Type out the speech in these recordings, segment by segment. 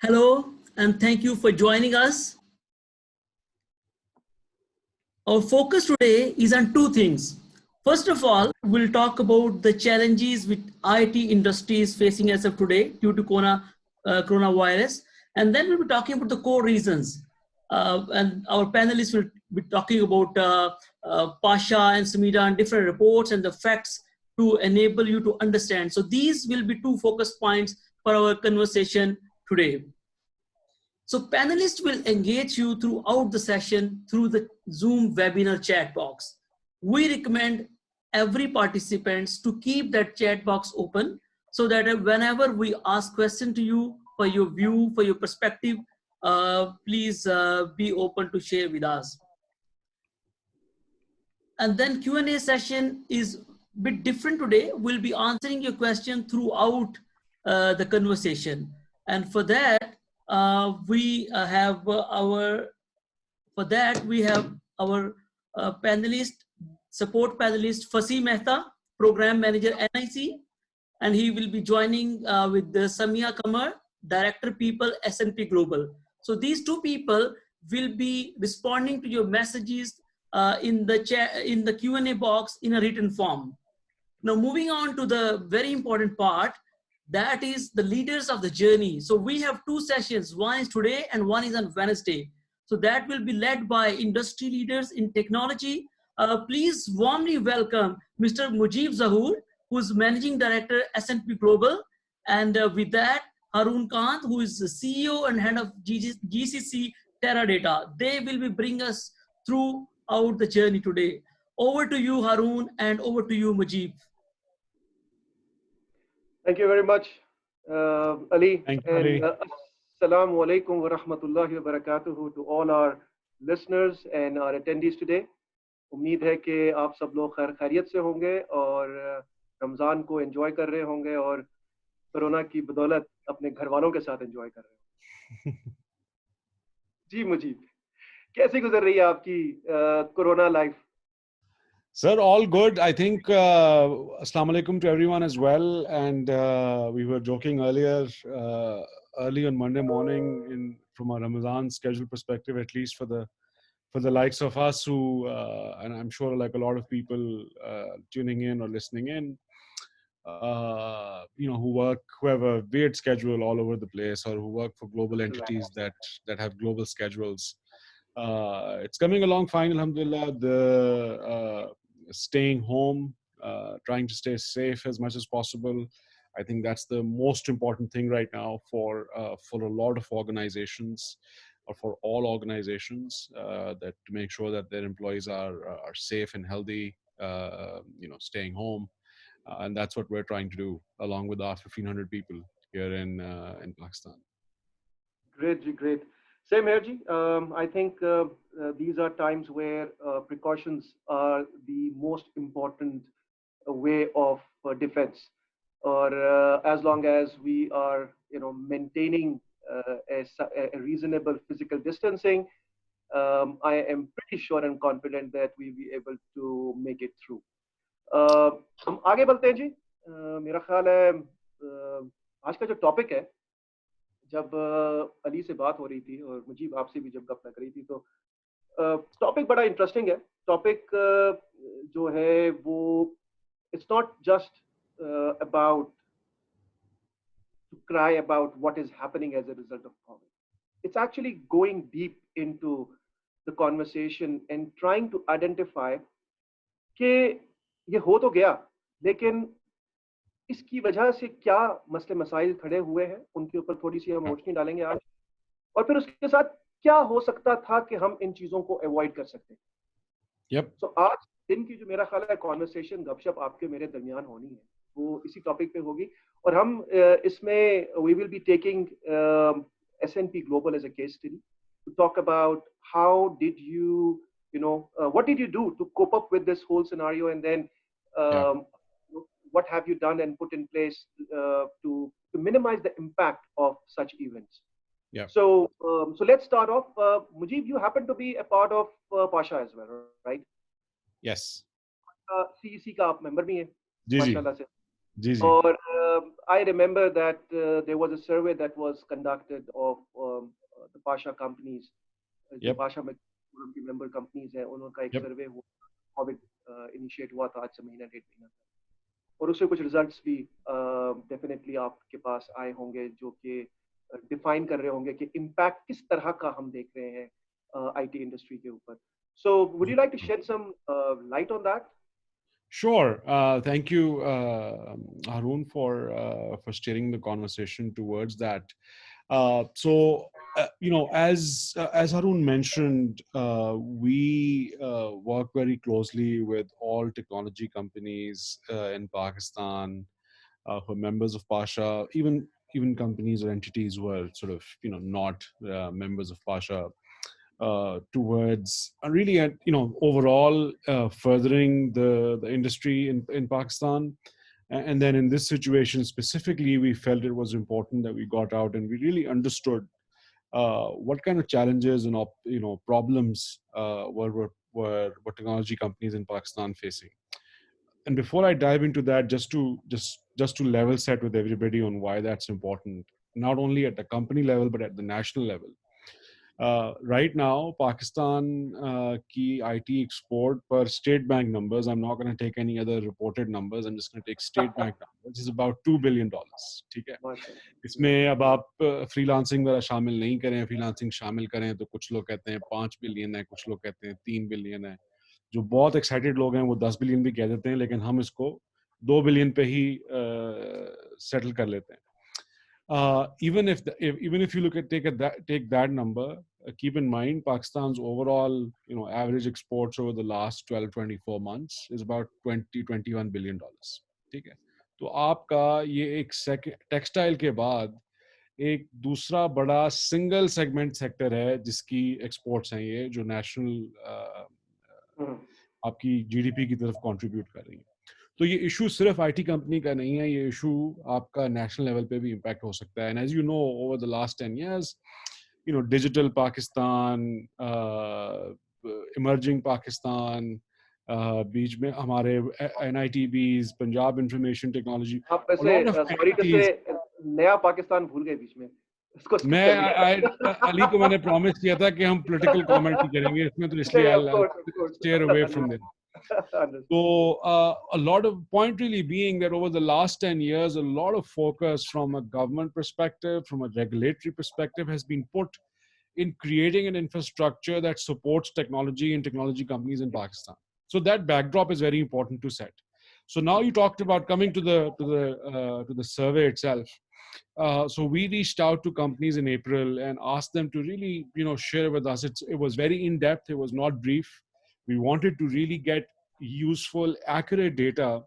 Hello, and thank you for joining us. Our focus today is on two things. First of all, we'll talk about the challenges which IT industry is facing as of today due to coronavirus. And then we'll be talking about the core reasons. And our panelists will be talking about Pasha and Samida and different reports and the facts to enable you to understand. So these will be two focus points for our conversation today. So panelists will engage you throughout the session through the Zoom webinar chat box. We recommend every participant to keep that chat box open so that whenever we ask question to you for your view, for your perspective, please be open to share with us. And then Q&A session is a bit different today. We'll be answering your question throughout the conversation. And for that, we have our panelist, support panelist, Fasi Mehta, Program Manager, NIC, and he will be joining with the Samia Kamar, Director People, S&P Global. So these two people will be responding to your messages in the chat, in the Q&A box in a written form. Now moving on to the very important part, that is the leaders of the journey. So we have two sessions, one is today and one is on Wednesday. So that will be led by industry leaders in technology. Please warmly welcome Mr. Mujib Zahoor, who's Managing Director, S&P Global. And with that, Harun Kant, who is the CEO and head of GCC Teradata. They will be bring us throughout the journey today. Over to you, Harun, and over to you, Mujib. Thank you very much, Ali. Thank you, Ali. Assalamu alaikum wa rahmatullahi wa barakatuhu to all our listeners and our attendees today. उम्मीद है कि आप सब लोग खैरियत से होंगे और रमज़ान को एंजॉय कर रहे होंगे और कोरोना की बदौलत अपने घर वालों के साथ एंजॉय कर रहे होंगे। जी मुजीब, कैसी गुजर रही है आपकी corona life? Sir, all good. I think Assalamu alaikum to everyone as well. And we were joking earlier, early on Monday morning, from a Ramadan schedule perspective, at least for the likes of us who, and I'm sure like a lot of people tuning in or listening in, who work, who have a weird schedule all over the place, or who work for global entities that have global schedules. It's coming along fine, alhamdulillah. The staying home, trying to stay safe as much as possible. I think that's the most important thing right now for a lot of organizations, or for all organizations, that to make sure that their employees are safe and healthy, staying home. And that's what we're trying to do, along with our 1,500 people here in Pakistan. Great. Same here, Ji. I think these are times where precautions are the most important way of defense. Or as long as we are, maintaining a reasonable physical distancing, I am pretty sure and confident that we'll be able to make it through. हम आगे बढ़ते हैं जी. मेरा ख्याल है आज का जो टॉपिक है, जब अली से बात हो रही थी और मुजीब आपसे भी जब गप लग रही थी, तो टॉपिक बड़ा इंटरेस्टिंग है. टॉपिक जो है वो it's not just about to cry about what is happening as a result of COVID. It's actually going deep into the conversation and trying to identify कि ये हो तो गया, लेकिन इसकी वजह से क्या मसले मसाइल खड़े हुए हैं, उनके ऊपर थोड़ी सी हम रोशनी डालेंगे आज, और फिर उसके साथ क्या हो सकता था कि हम इन चीजों को अवॉइड कर सकते हैं. Yep. So आज दिन की जो मेरा ख्याल है कॉन्वर्सेशन गपशप आपके मेरे दरमियान होनी है, वो इसी टॉपिक पे होगी. और हम इसमें we will be taking S&P Global as a case study to talk about how did you what did you do to cope up with this whole scenario, and then what have you done and put in place to minimize the impact of such events. Yeah. So let's start off. Mujib, you happen to be a part of Pasha as well, right? Yes. CEC का आप member भी हैं, जी. माशाल्लाह से. जी जी. Or I remember that there was a survey that was conducted of the Pasha companies, जो Yep. Pasha में उनकी member companies हैं, उनका एक Yep. survey हुआ, COVID initiate हुआ था आज से महीना डेढ़ महीना, और उससे कुछ results भी definitely आपके पास आए होंगे जो कि define कर रहे होंगे कि impact किस तरह का हम देख रहे हैं IT industry के ऊपर. So would you like to shed some light on that? Sure. Thank you, Harun, for steering the conversation towards that. As Harun mentioned, we work very closely with all technology companies in Pakistan who are members of Pasha, even companies or entities who are sort of not members of Pasha, towards really overall furthering the industry in Pakistan. And then in this situation specifically, we felt it was important that we got out and we really understood what kind of challenges and problems were technology companies in Pakistan facing. And before I dive into that, just to level set with everybody on why that's important, not only at the company level but at the national level. Right now, Pakistan ki IT export per State Bank numbers, I'm not going to take any other reported numbers, I'm just going to take State Bank numbers, is about $2 billion. ठीक है? इसमें अब आप freelancing वाला शामिल नहीं करें, freelancing शामिल करें तो कुछ लोग कहते हैं 5 बिलियन है, कुछ लोग कहते हैं 3 बिलियन है. जो बहुत एक्साइटेड लोग हैं वो 10 बिलियन भी कह देते हैं, लेकिन हम इसको 2 बिलियन पे ही सेटल कर लेते हैं. Even if you take that number, keep in mind Pakistan's overall average exports over the last 12-24 months is about 20-21 billion dollars. ठीक है? तो आपका ये एक टेक्सटाइल के बाद एक दूसरा बड़ा सिंगल सेगमेंट सेक्टर है जिसकी एक्सपोर्ट्स हैं, ये जो नेशनल आपकी जीडीपी की तरफ कंट्रीब्यूट कर रही है. तो ये इशू सिर्फ आईटी कंपनी का नहीं है, ये इशू आपका नेशनल लेवल पे भी इम्पैक्ट हो सकता है. And as you know, over the last 10 years, digital Pakistan, emerging Pakistan, बीच में हमारे एनआईटीबीज, पंजाब इंफॉर्मेशन टेक्नोलॉजी, आप वैसे सॉरी टू से नया पाकिस्तान भूल गए बीच में, इसको skip मैं कर दिया. अली को मैंने प्रॉमिस किया था कि हम पॉलिटिकल कमेंट नहीं करेंगे इसमें, तो इसलिए Of I'll course. steer away from it. Understood. So a lot of point really being that over the last 10 years, a lot of focus from a government perspective, from a regulatory perspective, has been put in creating an infrastructure that supports technology and technology companies in Pakistan. So that backdrop is very important to set. So now you talked about coming to the survey itself. So we reached out to companies in April and asked them to really share with us. It was very in depth. It was not brief. We wanted to really get useful, accurate data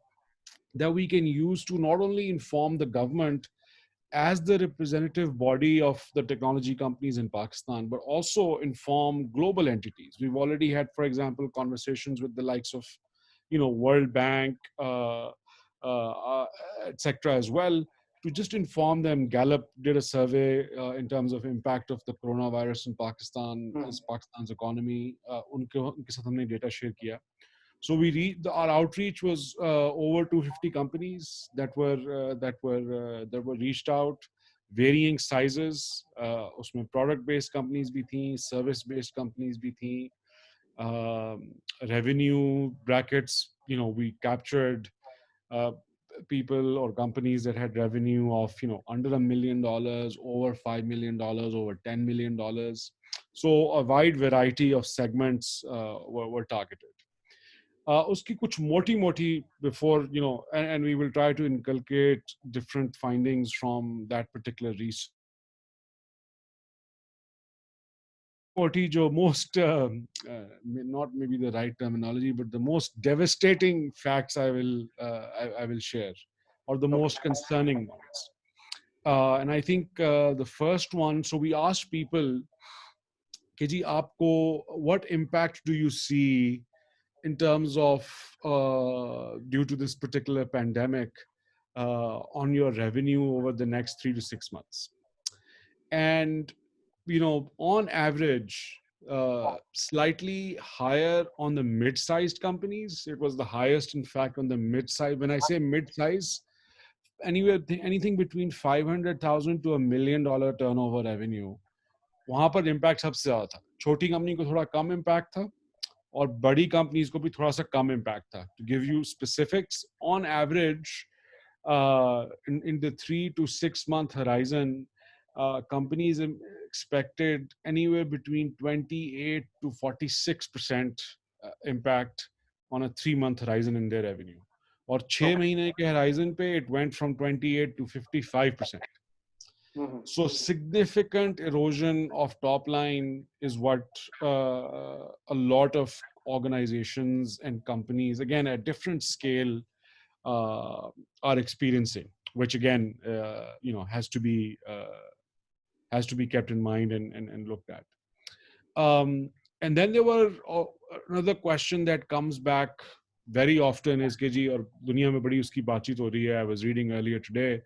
that we can use to not only inform the government as the representative body of the technology companies in Pakistan, but also inform global entities. We've already had, for example, conversations with the likes of, World Bank, etc. as well, to just inform them. Gallup did a survey in terms of impact of the coronavirus in Pakistan, as Pakistan's economy. उनके साथ हमने data share किया. So our outreach was over 250 companies that were reached out, varying sizes. उसमें product-based companies भी थी, service-based companies भी थी. Revenue brackets, we captured people or companies that had revenue of under $1 million, over $5 million, over $10 million. So a wide variety of segments were targeted. Uski kuch moti before, and we will try to inculcate different findings from that particular research. Moti jo most, not maybe the right terminology, but the most devastating facts I will share, or the most concerning ones. And I think the first one, so we asked people, Keji, aapko, what impact do you see in terms of due to this particular pandemic on your revenue over the next 3 to 6 months? And on average, slightly higher on the mid-sized companies. It was the highest, in fact, on the mid-size. When I say mid-size, anything between 500,000 to $1 million turnover revenue, वहां पर impact सबसे ज्यादा था. छोटी company को थोड़ा कम impact था और बड़ी कंपनीज को भी थोड़ा सा कम impact था. To give you specifics, on average, in the 3 to 6 month horizon, companies expected anywhere between 28 to 46% impact on a 3-month horizon in their revenue. और 6 महीने के horizon पे it went from 28 to 55%. So significant erosion of top line is what a lot of organizations and companies, again at different scale, are experiencing, which again has to be kept in mind and looked at. And then there were another question that comes back very often is कि जी और दुनिया में बड़ी उसकी बातचीत हो रही है. I was reading earlier today,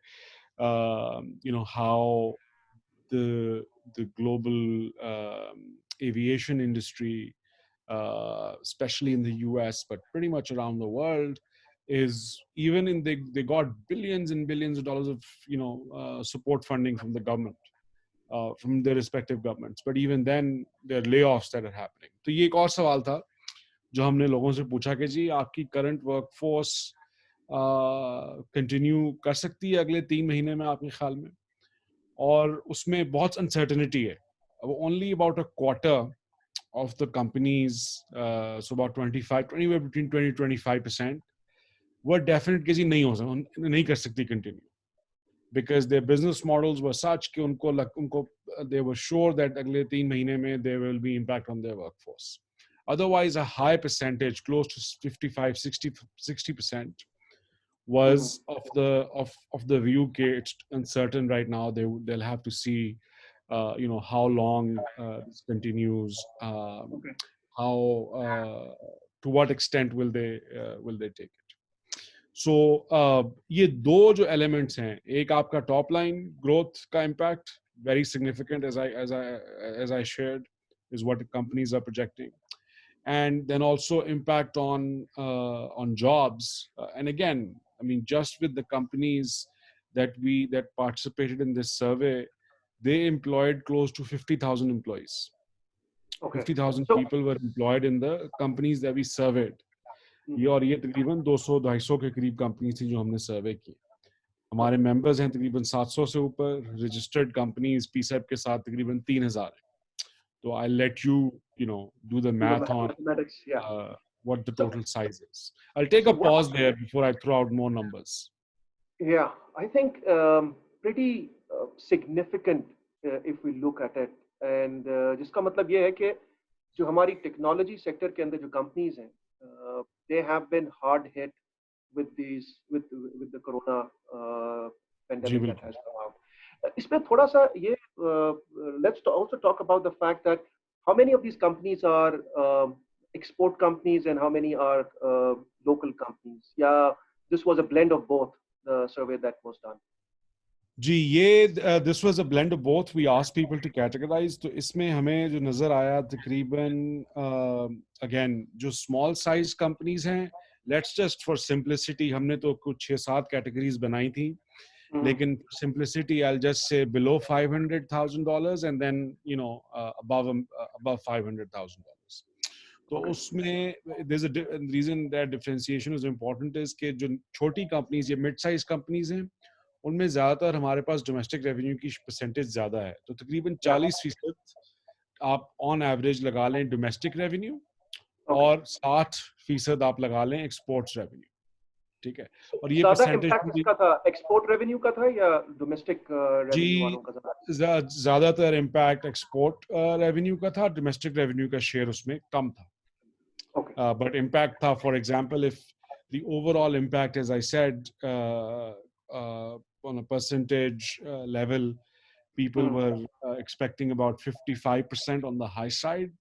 how the global aviation industry, especially in the US, but pretty much around the world, is even in they got billions and billions of dollars of support funding from the government, from their respective governments, but even then there are layoffs that are happening. तो ये एक और सवाल था जो हमने लोगों से पूछा कि जी आपकी करंट वर्कफोर्स कंटिन्यू कर सकती है अगले 3 महीने में आपके ख्याल में, और उसमें बहुत अनसर्टेनिटी है. Only about a quarter of the companies, so about 25, anywhere between 20 to 25%, were definite कि जी नहीं कर सकती continue, because their business models were such कि उनको they were sure that अगले 3 महीने में there will be impact on their workforce. Otherwise, a high percentage, close to 55, 60% was of the view that it's uncertain right now. They'll have to see how long this continues, how to what extent will they take it. So ये दो जो elements हैं, एक आपका top line growth का impact, very significant as I shared, is what the companies are projecting, and then also impact on jobs. And again, I mean, just with the companies that participated in this survey, they employed close to 50,000 employees. 50,000 people were employed in the companies that we surveyed. और ये तकरीबन 200-250 के करीब company थी जो हमने सर्वे की. हमारे मेंबर्स हैं तकरीबन 700 से ऊपर, रजिस्टर्ड कंपनीज पीसेप के साथ तकरीबन 3,000 हैं. So I'll let you do the math on what the total size is. I'll take a pause there before I throw out more numbers. Yeah, I think pretty significant if we look at it. And जिसका मतलब ये है कि जो हमारी technology sector के अंदर जो कंपनीज हैं, they have been hard hit with the corona pandemic that has come out. इसमें थोड़ा सा ये let's also talk about the fact that how many of these companies are export companies and how many are local companies. Yeah, this was a blend of both, the survey that was done. This was a blend of both. We asked people to categorize. तो इसमें हमें जो नजर आया तकरीबन again जो small size companies हैं, let's just for simplicity हमने तो कुछ 6-7 categories बनाई थी. लेकिन simplicity, I'll just say below $500,000 and then above $500,000. तो उसमें there's a reason that differentiation is important is कि जो छोटी companies या mid size companies हैं उनमें ज्यादातर हमारे पास domestic revenue की percentage ज्यादा है. तो तकरीबन 40% आप on average लगा लें domestic revenue और 60% आप लगा लें exports revenue. ठीक है. और ये परसेंटेज किसका था, एक्सपोर्ट रेवेन्यू का था या डोमेस्टिक रेवेन्यू वालों का था? ज्यादातर इम्पैक्ट एक्सपोर्ट रेवेन्यू का था, डोमेस्टिक रेवेन्यू का शेयर उसमें कम था. बट इम्पैक्ट था, for example if the overall impact, as I said, on a percentage level, people were expecting about 55% on the high side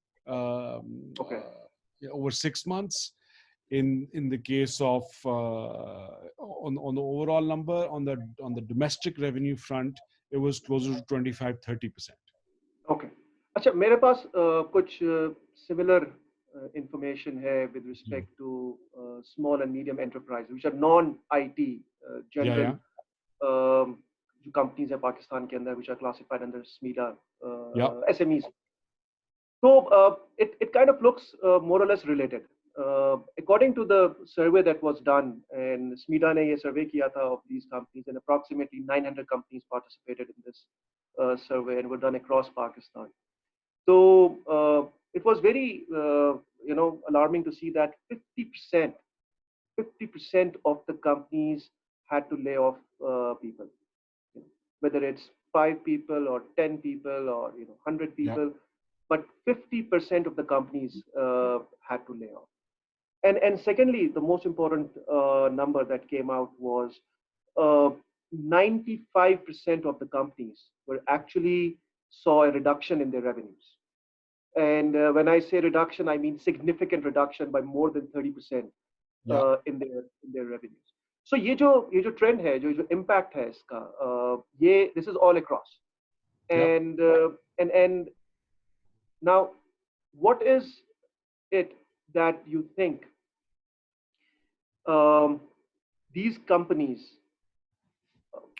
over 6 months. In the case of on the overall number, on the domestic revenue front, it was closer to 25-30%. Okay. अच्छा, मेरे पास कुछ similar information है with respect to small and medium enterprises which are non-IT, general जो companies है पाकिस्तान के अंदर which are classified under SMETA Yeah. SMEs. So it kind of looks more or less related. According to the survey that was done, and SMETA ने ये survey किया था of these companies, and approximately 900 companies participated in this survey and were done across Pakistan. So it was very alarming to see that 50% of the companies had to lay off people, whether it's 5 people or 10 people or 100 people. Yeah. But 50% of the companies had to lay off. And secondly, the most important number that came out was 95% of the companies were actually saw a reduction in their revenues. And when I say reduction, I mean significant reduction by more than 30% in their revenues. So ये जो trend है, जो impact है इसका, this is all across. And and now, what is it that you think these companies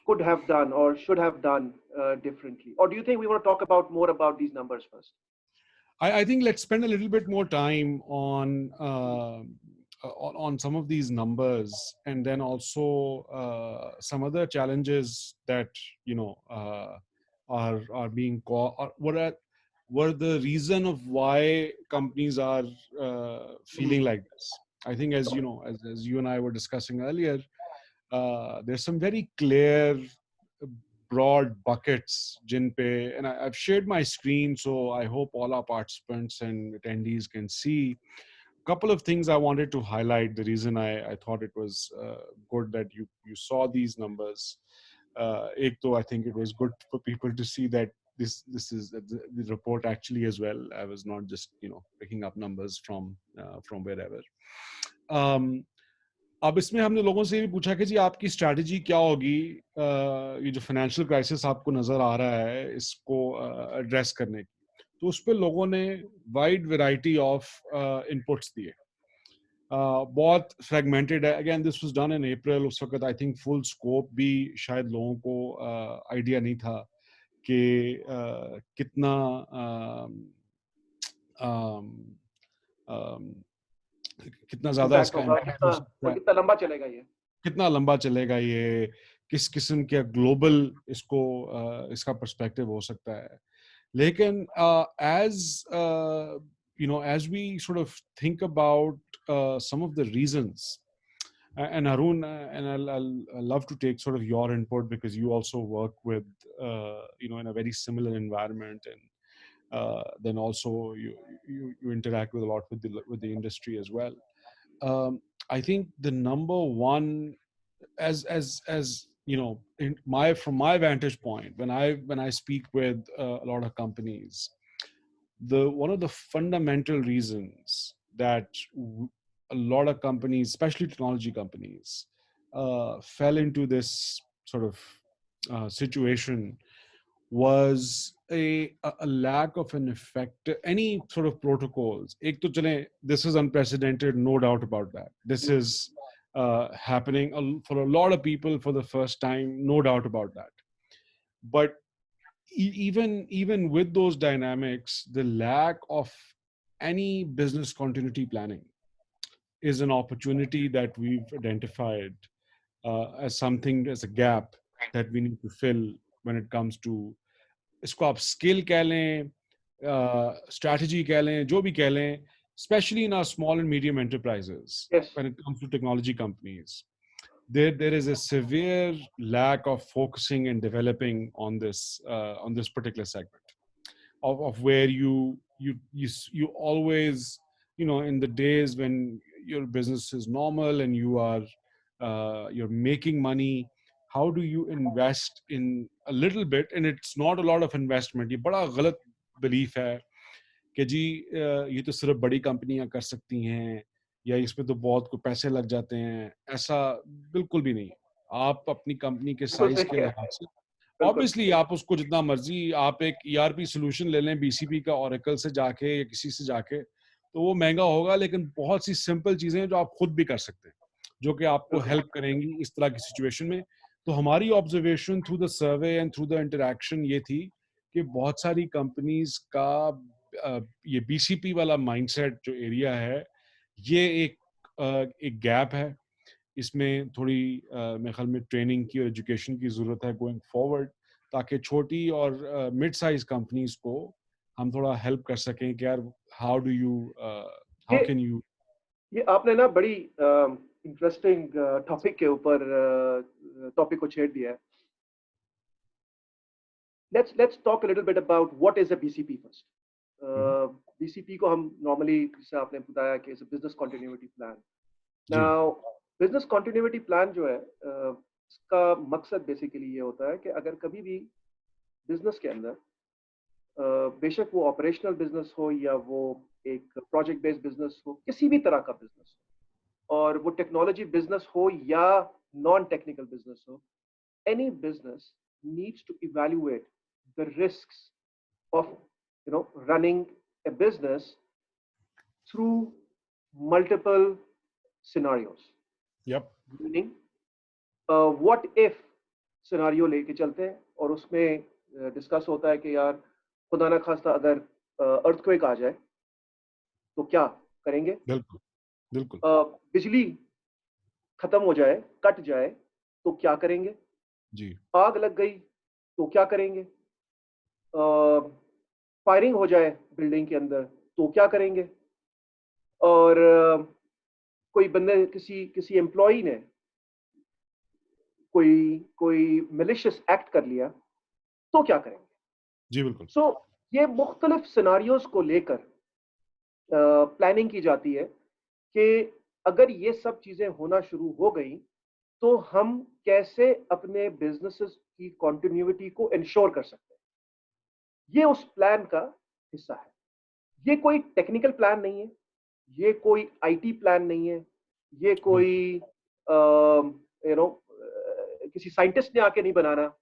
could have done or should have done differently? Or do you think we want to talk about more about these numbers first? I think let's spend a little bit more time on some of these numbers, and then also some other challenges that are being were the reason of why companies are feeling like this. I think, as you know, as you and I were discussing earlier, there's some very clear, broad buckets, Jinpei, and I've shared my screen, so I hope all our participants and attendees can see. A couple of things I wanted to highlight. The reason I thought it was good that you saw these numbers. Ek to, I think it was good for people to see that this is the report actually as well. I was not just picking up numbers from wherever. अब इसमें हमने लोगों से भी पूछा कि जी आपकी strategy क्या होगी ये जो फाइनेंशियल क्राइसिस आपको नजर आ रहा है इसको एड्रेस करने की. तो उस पर लोगों ने वाइड वैरायटी ऑफ इनपुट्स दिए. बहुत फ्रेगमेंटेड है. Again this was done in April. उस वक्त आई थिंक फुल स्कोप भी शायद लोगों को आइडिया नहीं था कि कितना कितना ज्यादा इसका इम्पैक्ट हो सकता है, कितना लंबा चलेगा ये, किस किस्म के ग्लोबल इसका पर्सपेक्टिव हो सकता है. लेकिन as we sort of think about some of the reasons, and Arun, and I'll love to take sort of your input because you also work with in a very similar environment, and then also you interact with a lot with the industry as well. I think the number one, as from my vantage point, when I speak with a lot of companies, one of the fundamental reasons that a lot of companies, especially technology companies, fell into this sort of situation was a lack of an effect, any sort of protocols. This is unprecedented, no doubt about that. This is happening for a lot of people for the first time, no doubt about that. But even with those dynamics, the lack of any business continuity planning is an opportunity that we've identified as a gap that we need to fill when it comes to इसको आप skill कह लें, strategy कह लें, जो भी कह लें, especially in our small and medium enterprises. Yes. When it comes to technology companies, there is a severe lack of focusing and developing on this particular segment of where you always, in the days when your business is normal and you're making money, how do you invest in a little bit? And it's not a lot of investment. ये बड़ा गलत belief है कि जी ये तो सिर्फ बड़ी कंपनियां कर सकती हैं या इसमें तो बहुत को पैसे लग जाते हैं. ऐसा बिल्कुल भी नहीं. आप अपनी कंपनी के साइज के लिहाज से ऑब्वियसली आप उसको जितना मर्जी, आप एक ERP सोल्यूशन ले लें BCP का, Oracle से जाके या किसी से जाके, तो वो महंगा होगा, लेकिन बहुत सी सिंपल चीजें जो आप खुद भी कर सकते हैं जो कि आपको हेल्प करेंगी इस तरह की सिचुएशन में. तो हमारी observation through the survey and through the interaction ये थी कि बहुत सारी कंपनीज का ये बीसीपी वाला माइंडसेट जो एरिया है, ये एक गैप है। इसमें थोड़ी मेरे ख्याल में ट्रेनिंग की और एजुकेशन की ज़रूरत है गोइंग फॉरवर्ड, ताकि छोटी और मिड साइज कंपनीज को हम थोड़ा हेल्प कर सकें कि यार हाउ डू यू हाउ ये कैन यू। ये आपने ना बड़ी इंटरेस्टिंग टॉपिक के ऊपर टॉपिक को छेड़ दिया है. Let's talk a little bit about what is a BCP first. BCP को हम normally, जैसे आपने बताया कि it's a business continuity plan. Now business continuity plan जो है इसका मकसद बेसिकली ये होता है कि अगर कभी भी बिजनेस के अंदर बेशक वो ऑपरेशनल बिजनेस हो या वो एक प्रोजेक्ट बेस्ड बिजनेस हो, किसी भी तरह का बिजनेस हो, और वो टेक्नोलॉजी बिजनेस हो या नॉन टेक्निकल बिजनेस हो, any business needs to evaluate the risks of running a business through multiple scenarios. Yep. Meaning what if scenario लेके चलते हैं और उसमें डिस्कस होता है कि यार खुदा ना खास्ता अगर अर्थक्वेक आ जाए तो क्या करेंगे. बिल्कुल बिल्कुल. बिजली खत्म हो जाए, कट जाए तो क्या करेंगे. जी. आग लग गई तो क्या करेंगे. फायरिंग हो जाए बिल्डिंग के अंदर तो क्या करेंगे. और कोई बंदे किसी एम्प्लॉई ने कोई मिलिशियस एक्ट कर लिया तो क्या करेंगे. जी बिल्कुल. सो ये मुख्तलिफ सिनारियोज को लेकर प्लानिंग की जाती है कि अगर ये सब चीजें होना शुरू हो गई तो हम कैसे अपने बिजनेसेस की कंटिन्यूटी को इंश्योर कर सकते हैं. ये उस प्लान का हिस्सा है. ये कोई टेक्निकल प्लान नहीं है, ये कोई आईटी प्लान नहीं है, ये कोई किसी साइंटिस्ट ने आके नहीं बनाना.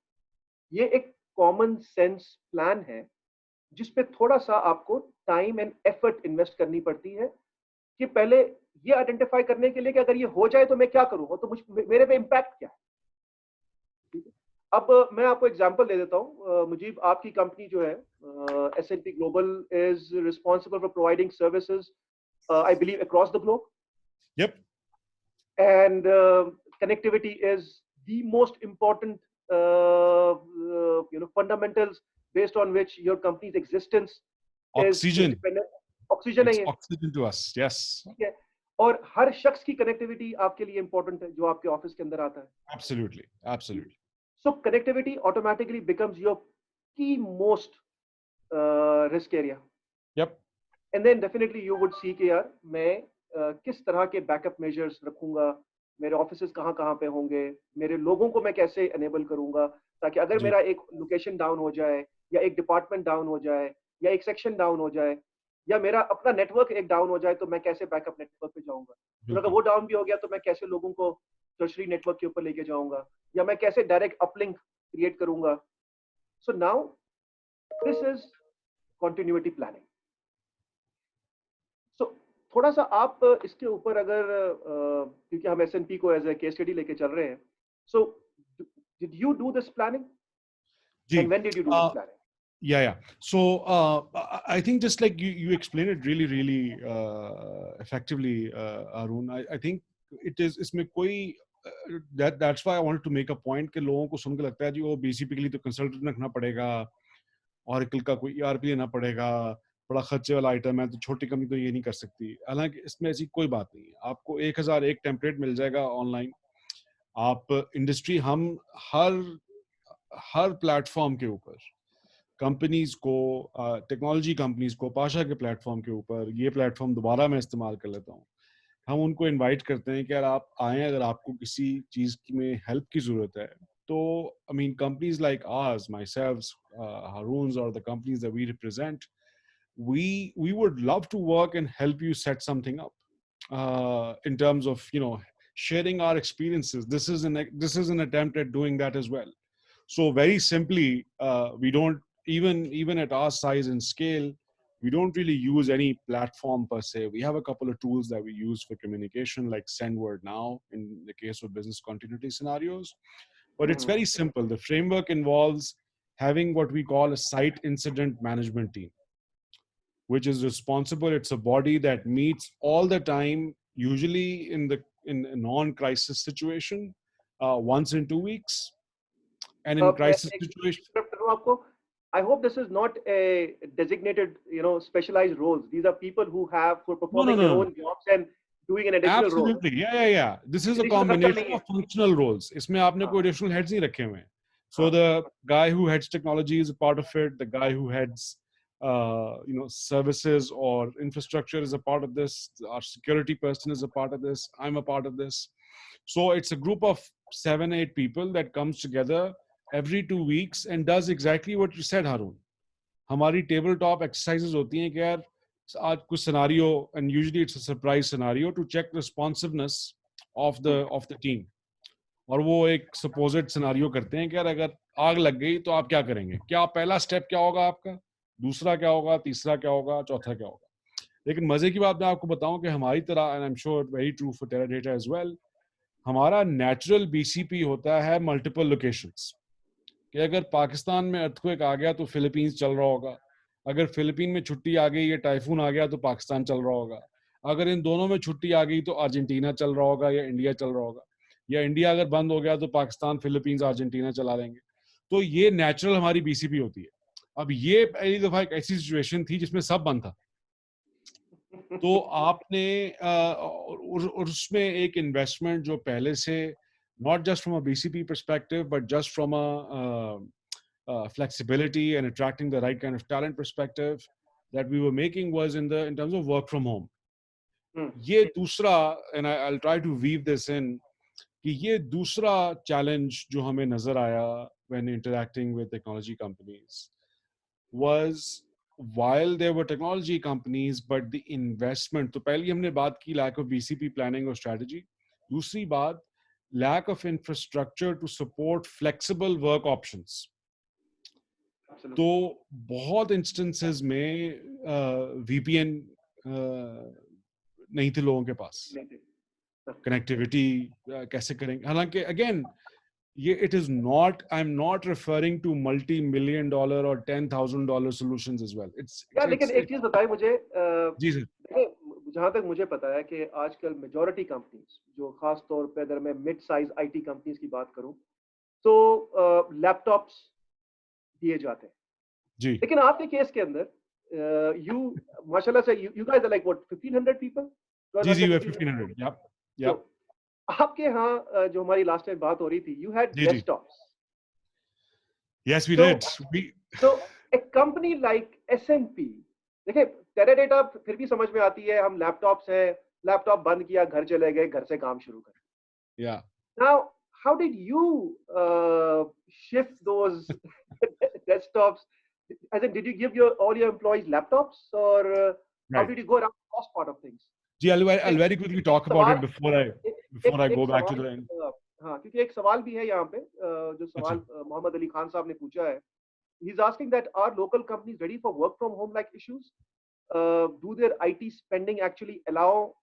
ये एक कॉमन सेंस प्लान है जिसपे थोड़ा सा आपको टाइम एंड एफर्ट इन्वेस्ट करनी पड़ती है कि पहले ये आइडेंटिफाई करने के लिए कि अगर ये हो जाए तो मैं क्या करूंगा, तो मेरे पे इम्पैक्ट क्या है. ठीक है. अब मैं आपको एग्जांपल दे देता हूं. मुजीब, आपकी कंपनी जो है S&P global is responsible for providing services I believe across the globe. Yep. And connectivity is the most important fundamentals based on which your company's existence Oxygen. is dependent. Oxygen It's है. oxygen to us. Yes. ठीक है. और हर शख्स की connectivity आपके लिए important है जो आपके ऑफिस के अंदर आता है. Absolutely. Absolutely. So connectivity automatically becomes your key most risk area. Yep. And then definitely you would see कि यार मैं किस तरह के बैकअप मेजर्स रखूंगा, मेरे ऑफिसेस कहाँ कहाँ पे होंगे, मेरे लोगों को मैं कैसे एनेबल करूंगा ताकि अगर मेरा एक लोकेशन डाउन हो जाए या एक डिपार्टमेंट डाउन हो जाए या एक सेक्शन डाउन हो जाए या मेरा अपना नेटवर्क एक डाउन हो जाए तो मैं कैसे बैकअप नेटवर्क पे जाऊंगा. तो अगर वो डाउन भी हो गया तो मैं कैसे लोगों को टर्शरी नेटवर्क के ऊपर लेके जाऊंगा या मैं कैसे डायरेक्ट अपलिंक क्रिएट करूंगा. So now this is continuity planning. थोड़ा सा आप इसके ऊपर अगर क्योंकि हम S&P को एज ए केस स्टडी लेके चल रहे हैं, so did you do this planning and when did you do this planning. Yeah. So I think just like you explained it really effectively, Arun. I think it is इसमें कोई that's why I wanted to make a point कि लोगों को सुन के लगता है जी वो basically तो कंसल्टेंट रखना पड़ेगा, Oracle का कोई ERP लेना पड़ेगा, बड़ा खर्चे वाला आइटम है, तो छोटी कंपनी तो ये नहीं कर सकती. हालांकि इसमें ऐसी कोई बात नहीं है. आपको 1001 टेम्पलेट मिल जाएगा ऑनलाइन. आप इंडस्ट्री हम हर प्लेटफॉर्म के ऊपर कंपनीज को, टेक्नोलॉजी कंपनीज को, पाशा के प्लेटफॉर्म के ऊपर, ये प्लेटफॉर्म दोबारा मैं इस्तेमाल कर लेता हूँ, हम उनको इनवाइट करते हैं कि यार आप आएँ अगर आपको किसी चीज़ में हेल्प की ज़रूरत है. तो I mean companies like ours, myself, Haroon's, or the companies that we represent, we would love to work and help you set something up in terms of sharing our experiences. This is an attempt at doing that as well. So very simply, we don't even at our size and scale, we don't really use any platform per se. We have a couple of tools that we use for communication, like SendWord Now in the case of business continuity scenarios. But it's very simple. The framework involves having what we call a site incident management team, which is responsible. It's a body that meets all the time, usually in a non-crisis situation, once in 2 weeks, and in crisis situation. I hope this is not a designated, specialized roles. These are people who have for performing their own jobs and doing an additional role. Absolutely, yeah. This is a combination of functional roles. इसमें आपने कोई additional heads नहीं रखे हुए हैं. So the guy who heads technology is a part of it. The guy who heads, services or infrastructure is a part of this. Our security person is a part of this. I'm a part of this. So it's a group of 7-8 people that comes together every 2 weeks and does exactly what you said, Harun. हमारी tabletop exercises होती हैं कि यार आज कुछ scenario, and usually it's a surprise scenario to check responsiveness of the team. और वो एक supposed scenario करते हैं कि यार अगर आग लग गई तो आप क्या करेंगे, क्या पहला स्टेप क्या होगा आपका, दूसरा क्या होगा, तीसरा क्या होगा, चौथा क्या होगा. लेकिन मजे की बात मैं आपको बताऊं कि हमारी तरह, and I'm sure very true for Teradata as well, हमारा natural BCP होता है multiple locations. कि अगर पाकिस्तान में अर्थक्वेक आ गया तो फिलीपींस चल रहा होगा, अगर फिलीपीन में छुट्टी आ गई या टाइफून आ गया तो पाकिस्तान चल रहा होगा, अगर इन दोनों में छुट्टी आ गई तो अर्जेंटीना चल रहा होगा या इंडिया चल रहा होगा, या इंडिया अगर बंद हो गया तो पाकिस्तान, फिलीपींस, अर्जेंटीना चला लेंगे. तो ये नेचुरल हमारी बीसीपी होती है. अब ये पहली दफा एक ऐसी सिचुएशन थी जिसमें सब बंद था, तो आपने उसमें एक इन्वेस्टमेंट जो पहले से, not just from a BCP perspective, but just from a flexibility and attracting the right kind of talent perspective that we were making was in terms of work from home. ये दूसरा, and I'll try to weave this in, कि ये दूसरा challenge जो हमें नजर आया when interacting with technology companies was, while there were technology companies, but the investment, तो पहली हमने बात की lack of BCP planning or strategy. दूसरी बात, lack of infrastructure to support flexible work options. तो बहुत instances में VPN नहीं थे लोगों के पास, connectivity कैसे करेंगे. हालांकि again ये it is not, I'm not referring to multi-million dollar or $10,000 solutions as well. लेकिन एक चीज बताइए मुझे, जी सर, जहां तक मुझे पता है कि आजकल मेजॉरिटी कंपनीज, जो खास तौर पे अगर मैं मिड साइज आईटी कंपनीज की बात करूं, तो लैपटॉप्स दिए जाते हैं जी. लेकिन आपके केस के अंदर यू माशाल्लाह से you guys are like what 1500 people. जी वी आर 1500. यप. आपके यहाँ जो हमारी लास्ट टाइम बात हो रही थी, you had desktops. Yes, we did. So a company like S&P, देखिए टेराडेटा फिर भी समझ में आती है, हम लैपटॉप्स है, लैपटॉप बंद किया, घर चले गए, घर से काम शुरू करें. Yeah. Now, how did you shift those desktops? As in, did you give all your employees laptops, or how did you go around the cost part of things? Ji, I'll very quickly talk about it before I go back to the end. हाँ, क्योंकि एक सवाल भी है यहाँ पे, जो सवाल मोहम्मद अली खान साहब ने पूछा है. He's asking that are local companies ready for work from home like issues? Do their IT spending actually allow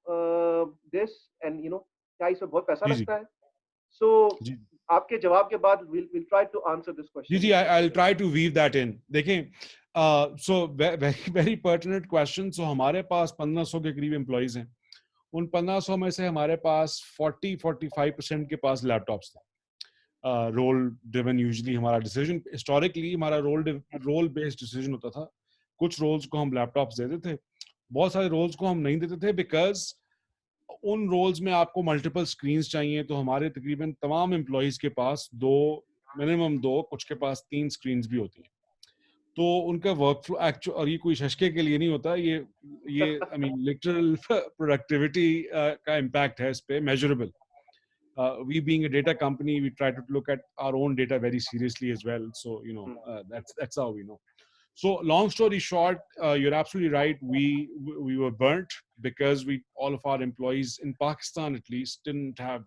this? And क्या इसमें बहुत पैसा लगता है? So आपके जवाब के बाद we'll try to answer this question. Ji, I'll try to weave that in. देखें, so very pertinent question. So हमारे पास 1500 के करीब employees हैं. उन 1500 में से हमारे पास 40-45% के पास लैपटॉप्स थे. रोल ड्रिवन यूजुअली हमारा डिसीजन, हिस्टोरिकली हमारा रोल बेस्ड डिसीजन होता था. कुछ रोल्स को हम लैपटॉप्स देते थे, बहुत सारे रोल्स को हम नहीं देते थे, बिकॉज उन रोल्स में आपको मल्टीपल स्क्रीन्स चाहिए. तो हमारे तकरीबन तमाम एम्प्लॉइज के पास मिनिमम दो, कुछ के पास 3 स्क्रीन्स भी होती हैं. तो उनका वर्क फ्लो एक्चुअल, और ये कोई शशके के लिए नहीं होता, ये आई मीन लिटरल प्रोडक्टिविटी का इम्पैक्ट है इस पे, measurable. We being a data company, we try to look at our own data very seriously as well. So that's how we know. So long story short, you're absolutely right. We were burnt because all of our employees in Pakistan at least didn't have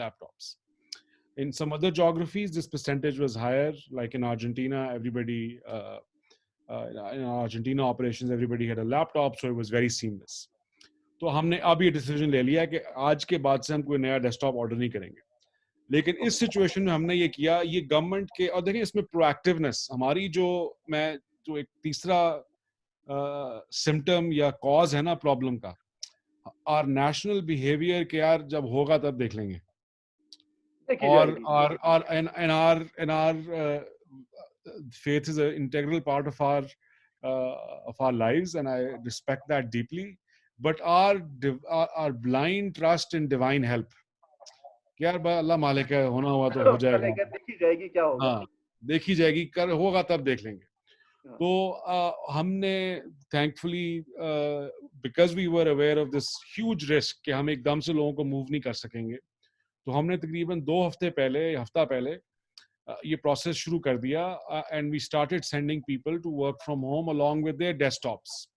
laptops. In some other geographies, this percentage was higher. Like in Argentina, everybody in Argentina operations, everybody had a laptop, so it was very seamless. तो हमने अब ये decision ले लिया कि आज के बाद से हम कोई नया डेस्कटॉप ऑर्डर नहीं करेंगे. लेकिन इस सिचुएशन में हमने ये किया, ये गवर्नमेंट के, और देखिए इसमें प्रोएक्टिवनेस हमारी, जो एक तीसरा सिम्टम या कॉज है ना प्रॉब्लम का, और नेशनल बिहेवियर के यार जब होगा तब देख लेंगे. देखी और जाएगी. our and our faith is an integral part of our lives, and I respect that deeply. But our blind trust in divine help, कि यार अल्लाह मालिक है, होना हुआ तो हो जाएगा. देखी जाएगी क्या होगा. हाँ, देखी जाएगी, कर होगा तब देख लेंगे. हाँ. तो हमने thankfully because we were aware of this huge risk कि हम एकदम से लोगों को मूव नहीं कर सकेंगे, तो हमने तकरीबन 2 हफ्ते पहले, हफ्ता पहले ये प्रोसेस शुरू कर दिया, and we started sending people to work from home along with their desktops.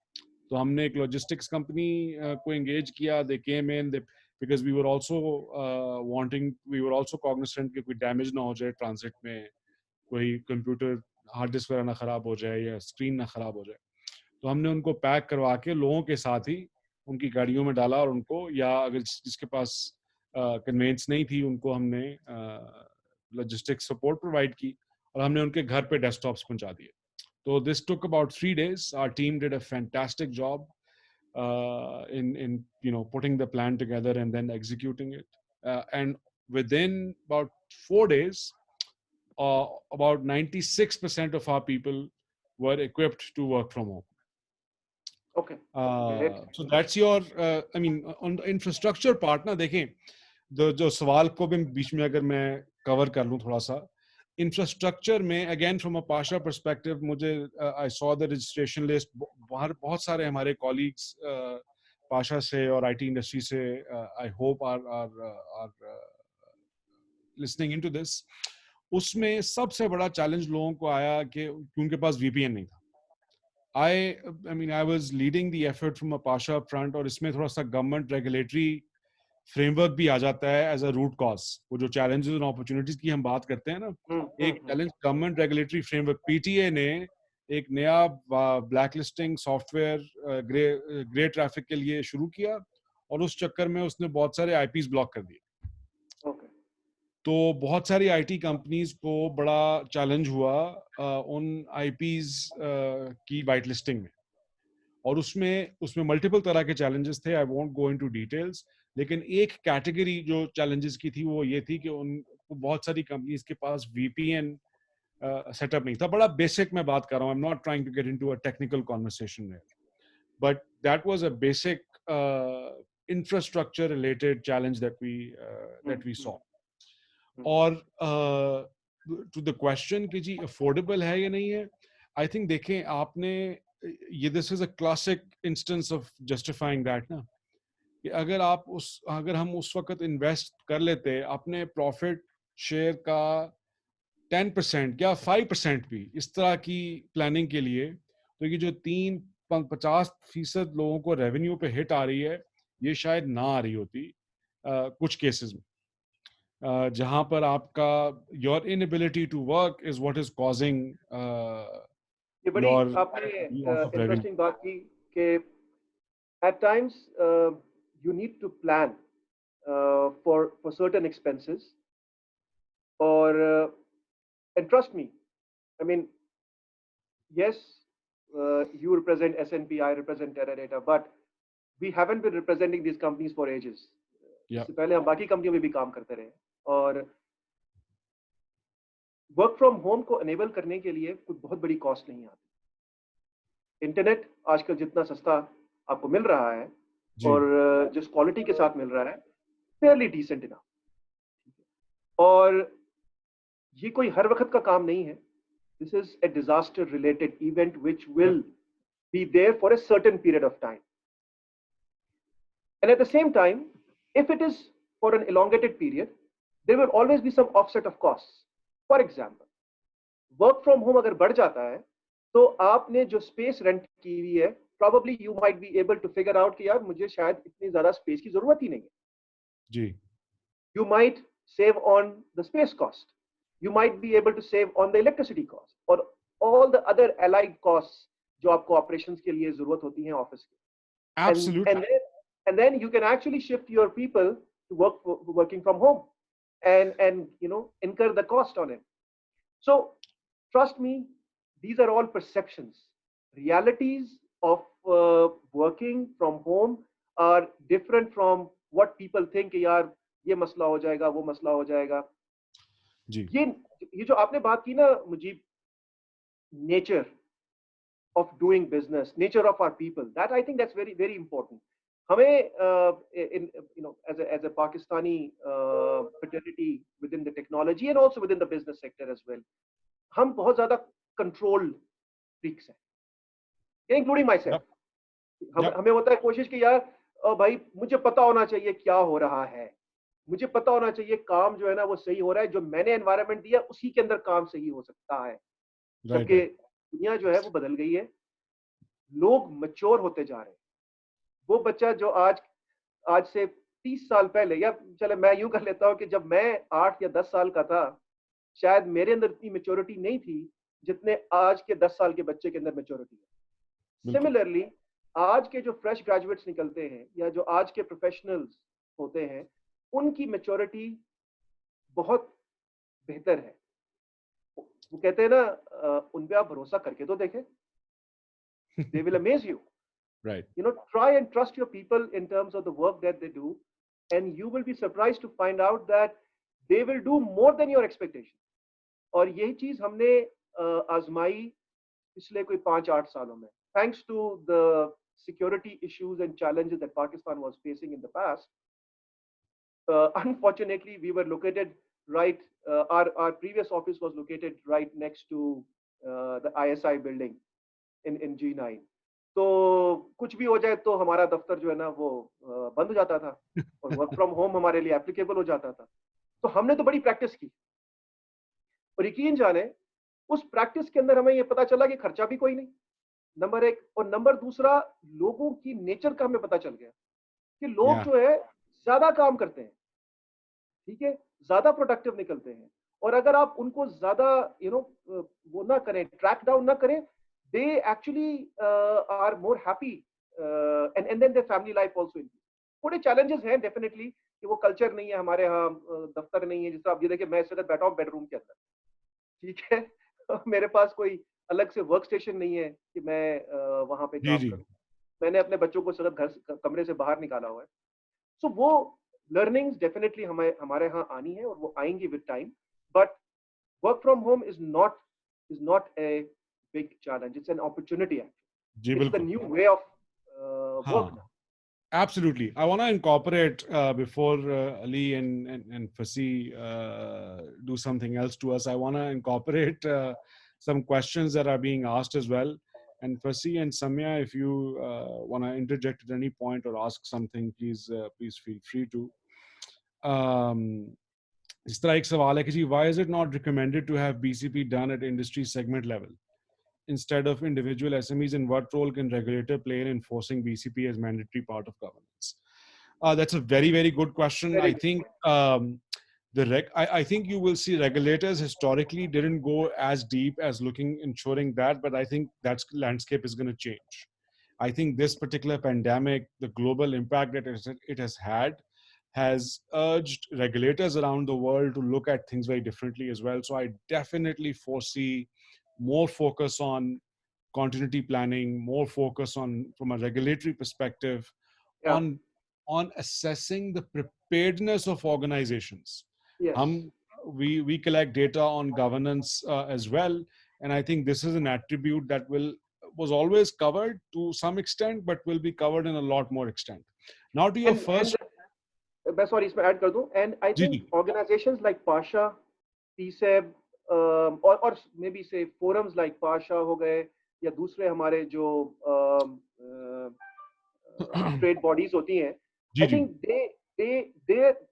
तो हमने एक लॉजिस्टिक्स कंपनी को एंगेज किया. They came in, because we were also cognizant कि कोई डैमेज ना हो जाए ट्रांजिट में, कोई कंप्यूटर हार्ड डिस्क वगैरह ना खराब हो जाए या स्क्रीन ना खराब हो जाए. तो हमने उनको पैक करवा के लोगों के साथ ही उनकी गाड़ियों में डाला, और उनको, या अगर जिसके पास कन्वेंस नहीं थी, उनको हमने लॉजिस्टिक सपोर्ट प्रोवाइड की, और हमने उनके घर पे डेस्कटॉप्स पहुंचा दिए. तो this took about 3 days. Our team did a fantastic job in putting the plan together and then executing it. And within about 4 days, about 96% of our people were equipped to work from home. Okay. Great. So that's your, on the infrastructure part ना देखें, जो सवाल को भी बीच में अगर मैं cover कर लूँ थोड़ा सा, इंफ्रास्ट्रक्चर में again from a Pasha perspective, मुझे I saw the registration list. बाहर बहुत सारे हमारे कॉलीग्स पाशा से और आईटी इंडस्ट्री से I hope are listening into this. उसमें सबसे बड़ा चैलेंज लोगों को आया कि उनके पास वीपीएन नहीं था. I was leading the effort from a Pasha front, और इसमें थोड़ा सा गवर्नमेंट रेगुलेटरी फ्रेमवर्क भी आ जाता है एज अ रूट कॉज. वो जो चैलेंजेस और अपॉर्चुनिटीज की हम बात करते हैं ना, एक challenge government regulatory framework. PTA ने एक नया black listing software grey traffic के लिए शुरू किया, और उस चक्कर में उसने बहुत सारे आईपीज ब्लॉक कर दिए. तो बहुत सारी आईटी कंपनीज को बड़ा चैलेंज हुआ उन आईपीज की वाइट लिस्टिंग में, और उसमें मल्टीपल तरह के चैलेंजेस थे. I won't go into details, लेकिन एक कैटेगरी जो चैलेंजेस की थी वो ये थी कि उनको बहुत सारी कंपनीज के पास वीपीएन सेटअप नहीं था. बड़ा बेसिक मैं बात कर रहा हूँ. I am not trying to get into a technical conversation there, but that was a basic infrastructure related challenge that we saw. और टू द क्वेश्चन कि जी अफोर्डेबल है या नहीं है, आई थिंक देखें आपने ये, this is a classic instance of justifying that ना, कि अगर हम उस वक्त इन्वेस्ट कर लेते अपने प्रॉफिट शेयर का 10% या 5% भी इस तरह की प्लानिंग के लिए, तो ये जो 50% लोगों को रेवेन्यू पे हिट आ रही है, ये शायद ना आ रही होती कुछ केसेस में, जहां पर आपका your inability to work is what is causing. ये बड़ी आपने इंटरेस्टिंग बात की कि at times you need to plan for certain expenses, or and trust me, I mean, yes, you represent S&P, I represent Teradata, but we haven't been representing these companies for ages. इससे पहले हम बाकी कंपनियों में भी काम करते रहे, और वर्क फ्रॉम होम को एनेबल करने के लिए कुछ बहुत बड़ी कॉस्ट नहीं आती. इंटरनेट आजकल जितना सस्ता आपको मिल रहा है और जिस क्वालिटी के साथ मिल रहा है, फेयरली डिसेंट इनफ. और ये कोई हर वक्त का काम नहीं है. This is a disaster related event which will be there for a certain period of time, and at the same time, if it is for an elongated period, there will always be some offset of costs. For example, work from home अगर बढ़ जाता है, तो आपने जो space rent की हुई है, probably you might be able to figure out कि यार मुझे शायद इतनी ज्यादा स्पेस की जरूरत ही नहीं है. जी. You might save on the space cost. You might be able to save on the electricity cost, or all the other allied costs जो आपको operations के लिए जरूरत होती हैं ऑफिस की. Absolutely. And then you can actually shift your people to working from home. and incur the cost on him. So trust me, these are all perceptions. Realities of working from home are different from what people think कि यार ये मसला हो जाएगा, वो मसला हो जाएगा. जी. ये जो आपने बात की ना Mujib, nature of doing business, nature of our people, that I think that's very very important. हमें as a Pakistani fraternity within the technology and also within the business sector as well, हम बहुत ज़्यादा control freaks हैं, including myself. हमें होता है कोशिश कि यार भाई मुझे पता होना चाहिए क्या हो रहा है, मुझे पता होना चाहिए काम जो है ना वो सही हो रहा है, जो मैंने एनवायरनमेंट दिया उसी के अंदर काम सही हो सकता है. जबकि दुनिया जो है वो बदल गई है, लोग मैच्योर होते जा रहे हैं. वो बच्चा जो आज से 30 साल पहले, या चले मैं यूं कर लेता हूं कि जब मैं 8 या 10 साल का था, शायद मेरे अंदर इतनी मैच्योरिटी नहीं थी जितने आज के 10 साल के बच्चे के अंदर मैच्योरिटी है. सिमिलरली आज के जो फ्रेश ग्रेजुएट्स निकलते हैं या जो आज के प्रोफेशनल्स होते हैं, उनकी मैच्योरिटी बहुत बेहतर है. वो कहते हैं ना, उन पे आप भरोसा करके तो देखें. They will amaze you. Right. Try and trust your people in terms of the work that they do, and you will be surprised to find out that they will do more than your expectation. और यही चीज हमने आजमाई पिछले कोई 5-8 सालों में. Thanks to the security issues and challenges that Pakistan was facing in the past, unfortunately we were located right, our previous office was located right next to the ISI building in G9. तो कुछ भी हो जाए तो हमारा दफ्तर जो है ना वो बंद हो जाता था और वर्क फ्रॉम होम हमारे लिए एप्लीकेबल हो जाता था. तो हमने तो बड़ी प्रैक्टिस की, और यकीन जाने उस प्रैक्टिस के अंदर हमें ये पता चला कि खर्चा भी कोई नहीं, नंबर एक, और नंबर दूसरा लोगों की नेचर का हमें पता चल गया कि लोग जो है ज्यादा काम करते हैं, ठीक है, ज्यादा प्रोडक्टिव निकलते हैं. और अगर आप उनको ज्यादा वो ना करें, ट्रैक डाउन ना करें, they actually are more happy, and then their family life also increases. थोड़े challenges हैं definitely कि वो culture नहीं है हमारे यहाँ, दफ्तर नहीं है. जैसे आप ये देखिए, मैं इस वक्त बैठा हूँ बेडरूम के अंदर, ठीक है, मेरे पास कोई अलग से वर्क स्टेशन नहीं है कि मैं वहां पे काम करूँ. मैंने अपने बच्चों को सगत घर कमरे से बाहर निकाला हुआ है. So वो learnings definitely हमारे यहाँ आनी है और वो आएंगी with time. But work from home is not a big challenge. It's an opportunity actually. It's the new way of work now. Absolutely. I want to incorporate before Ali and Fasi do something else to us. I want to incorporate some questions that are being asked as well. And Fasi and Samia, if you want to interject at any point or ask something, please feel free to. इस तरह एक सवाल है कि जी, why is it not recommended to have BCP done at industry segment level instead of individual SMEs, and what role can regulator play in enforcing BCP as mandatory part of governance? That's a very, very good question. I think I think you will see regulators historically didn't go as deep as ensuring that, but I think that landscape is going to change. I think this particular pandemic, the global impact that it has had, has urged regulators around the world to look at things very differently as well. So I definitely foresee more focus on continuity planning, more focus on, from a regulatory perspective, on assessing the preparedness of organizations. Yes. We collect data on governance as well, and I think this is an attribute that was always covered to some extent, but will be covered in a lot more extent. Now to your first. Sorry, इसमें add कर दूं. And I think organizations like Pasha, PSEB, or maybe say forums like Pasha हो गए, या दूसरे हमारे जो trade bodies होती हैं, I think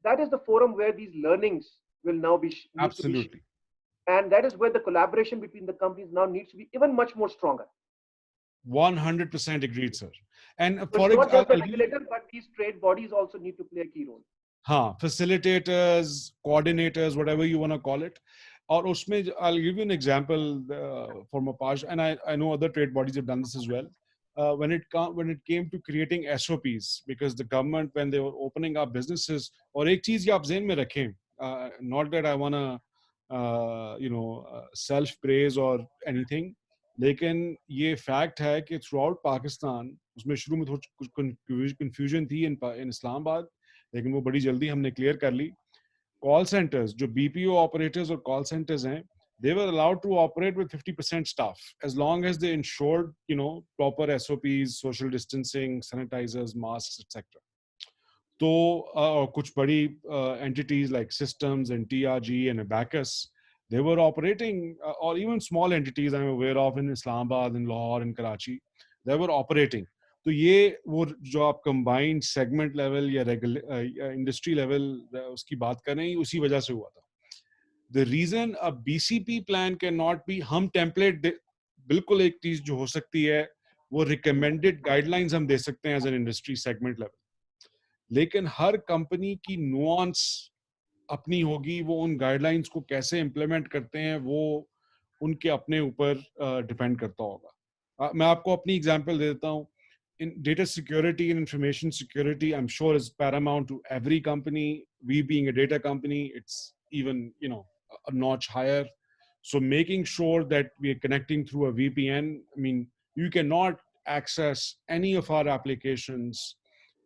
that is the forum where these learnings will now be absolutely, and that is where the collaboration between the companies now needs to be even much more stronger. 100% agreed, sir. And for not just the regulator, but these trade bodies also need to play a key role. Facilitators, coordinators, whatever you want to call it. Or usme, I'll give you an example from Apache, and I know other trade bodies have done this as well. When it came to creating SOPs, because the government, when they were opening up businesses, और एक चीज ये आप ज़हन में रखें, not that I wanna self praise or anything, लेकिन ये फैक्ट है कि थ्रू आउट पाकिस्तान, उसमें शुरू में थोड़ी कुछ कंफ्यूजन थी इन इस्लामाबाद, लेकिन वो बड़ी जल्दी हमने क्लियर कर ली. कॉल सेंटर्स, जो बीपीओ ऑपरेटर्स और कॉल सेंटर्स हैं, they were allowed to operate with 50% staff as long as they ensured, proper SOPs, social distancing, sanitizers, masks, etc. तो कुछ बड़ी entities like Systems and TRG and Abacus, they were operating, or even small entities I'm aware of in Islamabad, in Lahore, in Karachi, they were operating. तो ये वो जो आप combined segment level या industry level उसकी बात कर रहे हैं, उसी वजह से हुआ था. The reason a BCP plan cannot be, हम template बिल्कुल एक चीज जो हो सकती है वो recommended guidelines हम दे सकते हैं as an industry segment level, लेकिन हर कंपनी की नुआंस अपनी होगी. वो उन गाइडलाइंस को कैसे इम्प्लीमेंट करते हैं वो उनके अपने ऊपर डिपेंड करता होगा. मैं आपको अपनी एग्जांपल दे देता हूँ. In data security and information security, I'm sure is paramount to every company. We being a data company, it's even, a notch higher. So making sure that we are connecting through a VPN. I mean, you cannot access any of our applications,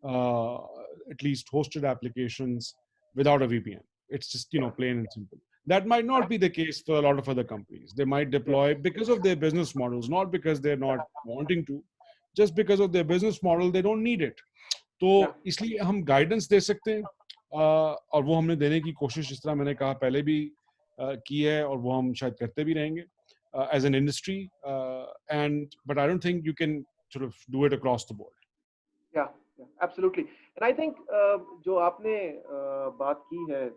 at least hosted applications, without a VPN. It's just, plain and simple. That might not be the case for a lot of other companies. They might deploy because of their business models, not because they're not wanting to. Just because of their business model, they don't need it. तो इसलिए हम guidance दे सकते हैं, और वो हमने देने की कोशिश, जिस तरह मैंने कहा पहले भी की है, और वो हम शायद करते भी रहेंगे as an industry, but I don't think you can sort of do it across the board. Yeah, absolutely. And I think जो आपने बात की है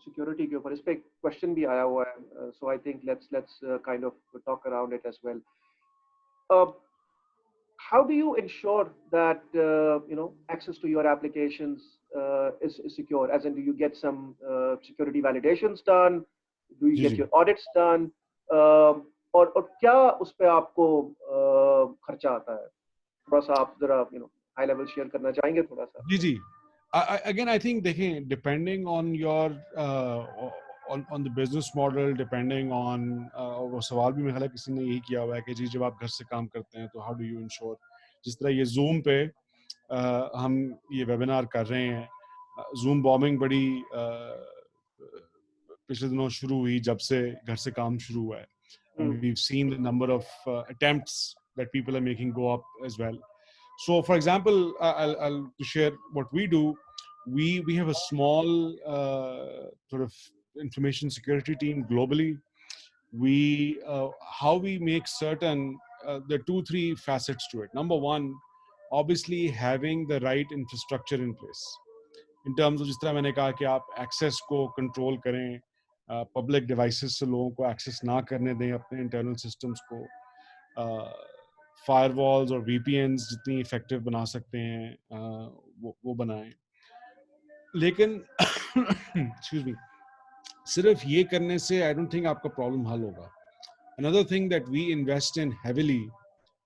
security के ऊपर, इस पे क्वेश्चन भी आया हुआ है, so I think let's kind of talk around it as well. How do you ensure that access to your applications is secure? As in, do you get some security validations done? Do you get your audits done? और क्या उस पे आपको खर्चा आता है? थोड़ा सा आप जरा high level share करना चाहेंगे थोड़ा सा? जी. Again, I think देखें, depending on your on the business model, depending on वो सवाल भी मेरे ख्याल है किसी ने यही किया हुआ है कि जी जब आप घर से काम करते हैं तो how do you ensure, जिस तरह ये Zoom पे हम ये वेबिनार कर रहे हैं, Zoom bombing बड़ी पिछले दिनों शुरू हुई जब से घर से काम शुरू हुआ है, and we've seen the number of attempts that people are making go up as well. So, for example, I'll share what we do. We have a small sort of information security team globally. How we make certain, there are 2-3 facets to it. Number one, obviously having the right infrastructure in place. In terms of जिस तरह मैंने कहा कि आप access को control करें, public devices से लोगों को access ना करने दें अपने internal systems को, firewalls और VPNs जितनी effective बना सकते हैं वो बनाएं. लेकिन excuse me, सिर्फ ये करने से I don't think आपका problem हल होगा. Another thing that we invest in heavily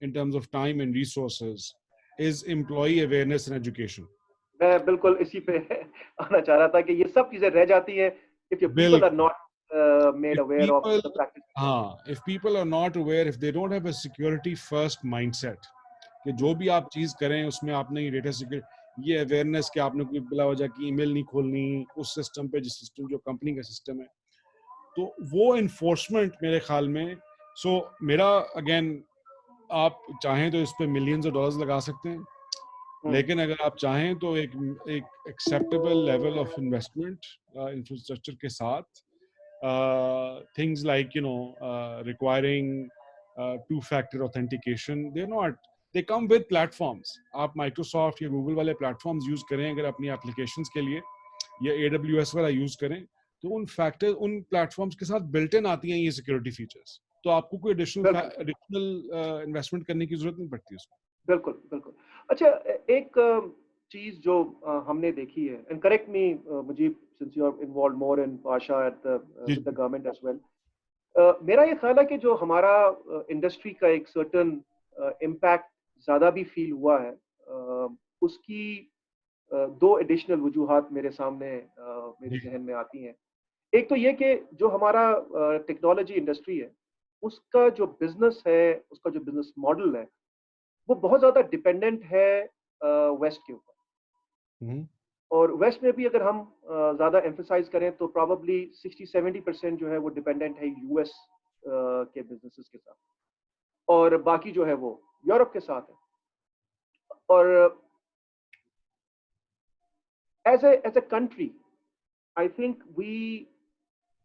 in terms of time and resources is employee awareness and education. मैं बिल्कुल इसी पे आना चाह रहा था कि ये सब चीजें रह जाती हैं if your people are not made aware of the practice. if people are not aware, if they don't have a security first mindset, कि जो भी आप चीज करें उसमें आपने ये डेटा सिक्योरिटी, ये अवेयरनेस कि आपने कोई बिला वजह की ईमेल नहीं खोलनी उस सिस्टम पे, जिस सिस्टम जो कंपनी का सिस्टम है, तो वो इन्फोर्समेंट मेरे ख्याल में. सो मेरा अगेन, आप चाहें तो इस पे मिलियंस ऑफ डॉलर्स लगा सकते हैं, लेकिन अगर आप चाहें तो एक acceptable level of investment infrastructure के साथ, things like requiring two-factor authentication, they come with platforms. आप Microsoft या Google वाले platforms use करें अगर अपनी applications के लिए, या AWS वाला use करें, तो उन platforms के साथ built-in आती हैं ये security features. तो आपको कोई additional investment करने की जरूरत नहीं पड़ती उसमें. बिल्कुल. अच्छा, एक चीज जो हमने देखी है, and correct me Mujib, since you are involved more in Pasha with the government as well, मेरा ये ख्याल है कि जो हमारा इंडस्ट्री का एक certain impact ज्यादा भी फील हुआ है, उसकी दो एडिशनल वजूहात मेरे सामने मेरे जहन में आती हैं। एक तो ये कि जो हमारा टेक्नोलॉजी इंडस्ट्री है, उसका जो बिजनेस है, उसका जो बिजनेस मॉडल है, वो बहुत ज़्यादा डिपेंडेंट है वेस्ट के ऊपर। और वेस्ट में भी अगर हम ज़्यादा एम्फेसाइज करें तो प्रॉबली 60-70% जो है वो डिपेंडेंट है यूएस के बिजनेसेस के साथ, और बाकी जो है वो यूरोप के साथ है। और as a country, I think we